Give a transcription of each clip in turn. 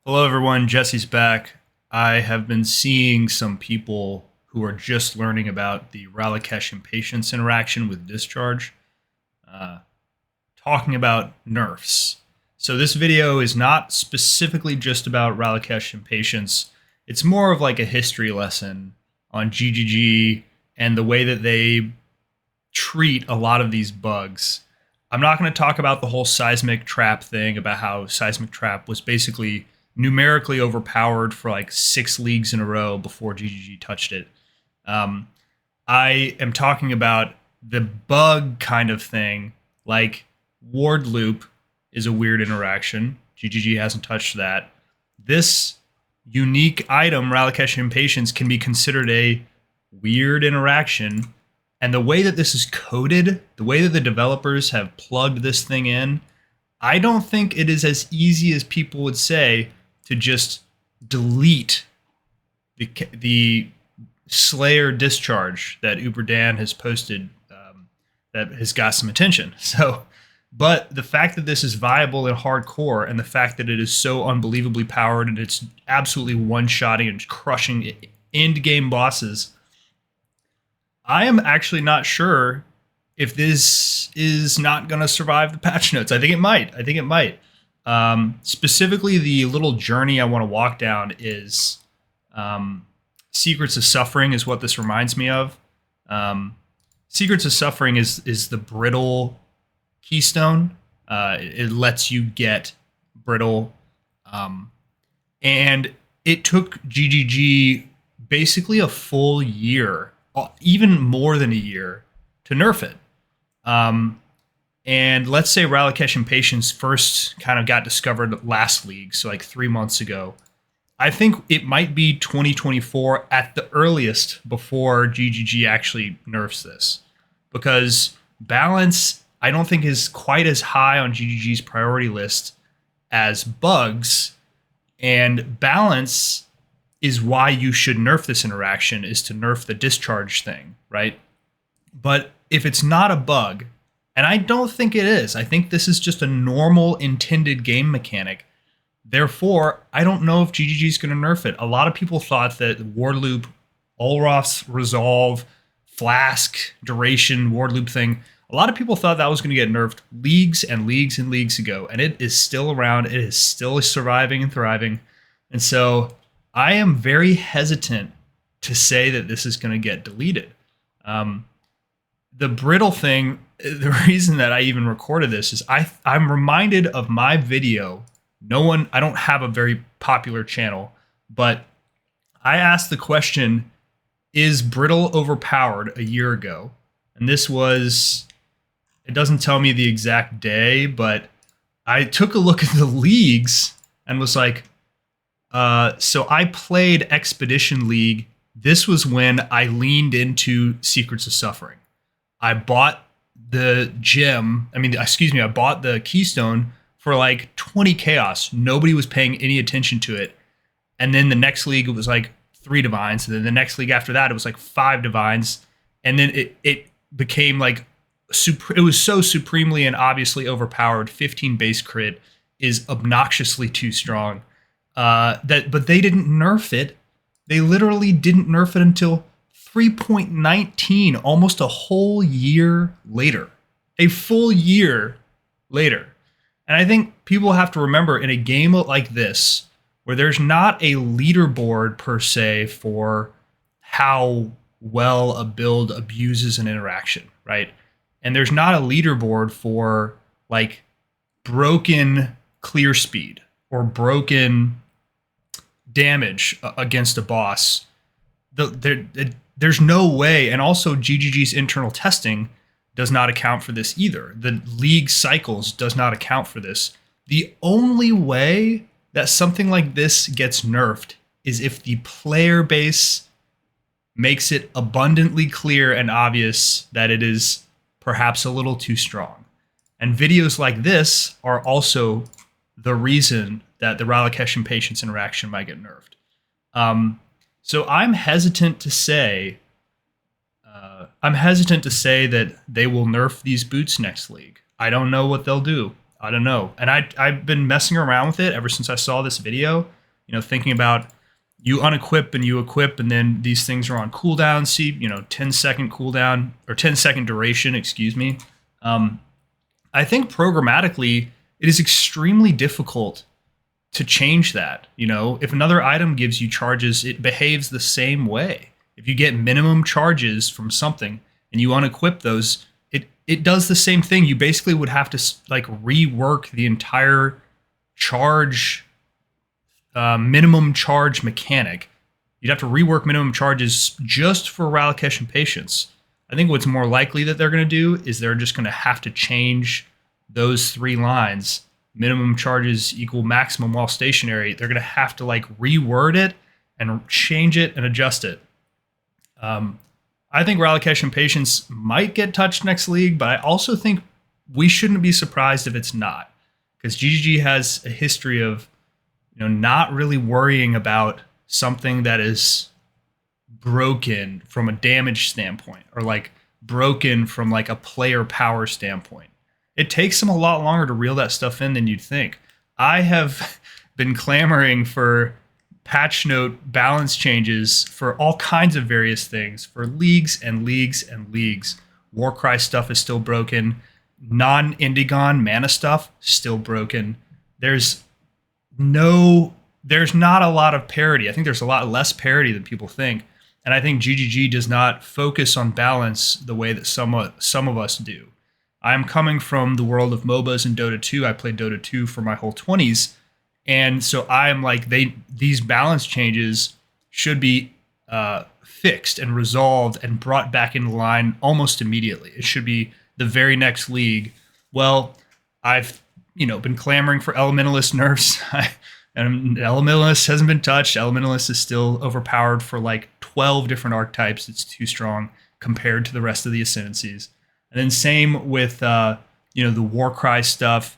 Hello, everyone. Jesse's back. I have been seeing some people who are just learning about the Ralakesh Impatience interaction with Discharge, uh, talking about nerfs. So, this video is not specifically just about Ralakesh Impatience. It's more of like a history lesson on GGG and the way that they treat a lot of these bugs. I'm not going to talk about the whole Seismic Trap thing, about how Seismic Trap was basically numerically overpowered for like 6 leagues in a row before GGG touched it. Um, I am talking about the bug kind of thing, like Wardloop is a weird interaction. GGG hasn't touched that. This unique item, Ralakesh Impatience, can be considered a weird interaction. And the way that this is coded, the way that the developers have plugged this thing in, I don't think it is as easy as people would say to just delete the Slayer Discharge that Uberdan has posted, that has got some attention. So, but the fact that this is viable in hardcore and the fact that it is so unbelievably powered and it's absolutely one-shotting and crushing end game bosses, I am actually not sure if this is not going to survive the patch notes. I think it might. I think it might. Specifically, the little journey I want to walk down is Secrets of Suffering is what this reminds me of. Secrets of Suffering is the Brittle keystone. It lets you get Brittle. And it took GGG basically a full year, even more than a year, to nerf it. And let's say Ralakesh Impatience first kind of got discovered last league, so like 3 months ago. I think it might be 2024 at the earliest before GGG actually nerfs this. Because balance, I don't think, is quite as high on GGG's priority list as bugs. And balance is why you should nerf this interaction, is to nerf the discharge thing, right? But if it's not a bug, and I don't think it is, I think this is just a normal intended game mechanic. Therefore, I don't know if GGG is going to nerf it. A lot of people thought that Wardloop, Olrof's Resolve, Flask, Duration, Wardloop thing, a lot of people thought that was going to get nerfed leagues and leagues and leagues ago, and it is still around. It is still surviving and thriving. And so I am very hesitant to say that this is going to get deleted. The Brittle thing, the reason that I even recorded this is I'm reminded of my video. I don't have a very popular channel, but I asked the question, is Brittle overpowered, a year ago? And this was, it doesn't tell me the exact day, but I took a look at the leagues and was like, so I played Expedition League. This was when I leaned into Secrets of Suffering. I bought the gem. I bought the keystone for like 20 chaos. Nobody was paying any attention to it. And then the next league, it was like 3 divines. And then the next league after that, it was like 5 divines. And then it became like, it was so supremely and obviously overpowered. 15 base crit is obnoxiously too strong. But they didn't nerf it. They literally didn't nerf it until 3.19, almost a whole year later. A full year later. And I think people have to remember, in a game like this, where there's not a leaderboard per se for how well a build abuses an interaction, right? And there's not a leaderboard for like broken clear speed or broken damage against a boss. There's no way, and also GGG's internal testing does not account for this either. The league cycles does not account for this. The only way that something like this gets nerfed is if the player base makes it abundantly clear and obvious that it is perhaps a little too strong. And videos like this are also the reason that the Ralakesh Impatience interaction might get nerfed. So I'm hesitant to say that they will nerf these boots next league. I don't know what they'll do. I don't know. And I've been messing around with it ever since I saw this video, thinking about you unequip and you equip, and then these things are on cooldown. See, 10-second cooldown or 10-second duration, excuse me. I think programmatically, it is extremely difficult to change that. If another item gives you charges, it behaves the same way. If you get minimum charges from something and you unequip those, it does the same thing. You basically would have to like rework the entire charge, minimum charge mechanic. You'd have to rework minimum charges just for Ralakesh and Patience. I think what's more likely that they're going to do is they're just going to have to change those 3 lines. Minimum charges equal maximum while stationary. They're going to have to like reword it and change it and adjust it. I think Ralakesh and Patience might get touched next league, but I also think we shouldn't be surprised if it's not, because GGG has a history of not really worrying about something that is broken from a damage standpoint, or like broken from like a player power standpoint. It takes them a lot longer to reel that stuff in than you'd think. I have been clamoring for patch note balance changes for all kinds of various things, for leagues and leagues and leagues. Warcry stuff is still broken. Non-Indigon mana stuff, still broken. There's not a lot of parity. I think there's a lot less parity than people think. And I think GGG does not focus on balance the way that some of us do. I'm coming from the world of MOBAs and Dota 2. I played Dota 2 for my whole 20s. And so I'm like, these balance changes should be fixed and resolved and brought back into line almost immediately. It should be the very next league. Well, I've been clamoring for Elementalist nerfs, and Elementalist hasn't been touched. Elementalist is still overpowered for like 12 different archetypes. It's too strong compared to the rest of the ascendancies. And then same with the Warcry stuff.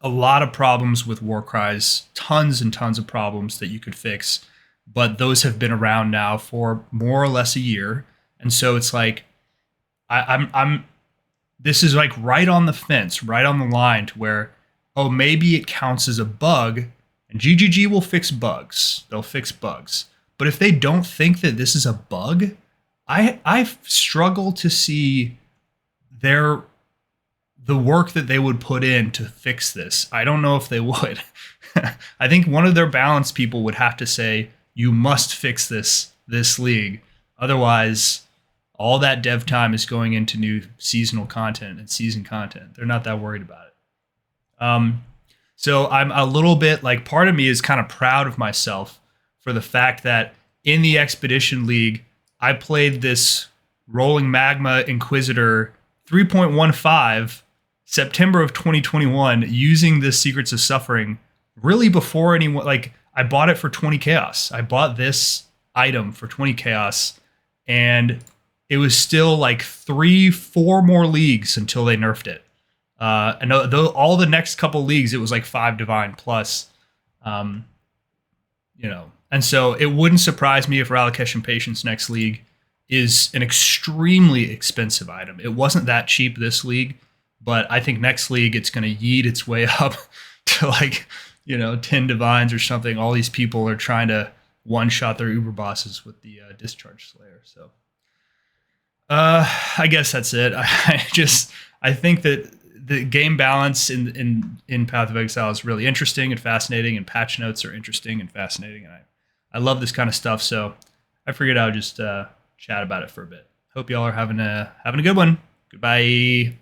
A lot of problems with Warcries, tons and tons of problems that you could fix, but those have been around now for more or less a year. And so it's like, this is like right on the fence, right on the line to where, oh, maybe it counts as a bug, and GGG will fix bugs. They'll fix bugs. But if they don't think that this is a bug, I struggle to see the work that they would put in to fix this. I don't know if they would. I think one of their balance people would have to say, you must fix this league. Otherwise, all that dev time is going into new seasonal content and season content. They're not that worried about it. So I'm a little bit like, part of me is kind of proud of myself for the fact that in the Expedition League, I played this Rolling Magma Inquisitor 3.15 September of 2021 using the Secrets of Suffering really before anyone, like I bought it for 20 chaos. I bought this item for 20 chaos, and it was still like 3-4 more leagues until they nerfed it. And all the next couple leagues, it was like 5 divine plus, and so it wouldn't surprise me if Ralakesh and Patience next league is an extremely expensive item. It wasn't that cheap this league, but I think next league it's going to yeet its way up to like, 10 divines or something. All these people are trying to one-shot their Uber bosses with the Discharge Slayer. So I guess that's it. I think that the game balance in Path of Exile is really interesting and fascinating, and patch notes are interesting and fascinating. And I love this kind of stuff. So I figured I would just chat about it for a bit. Hope y'all are having a good one. Goodbye.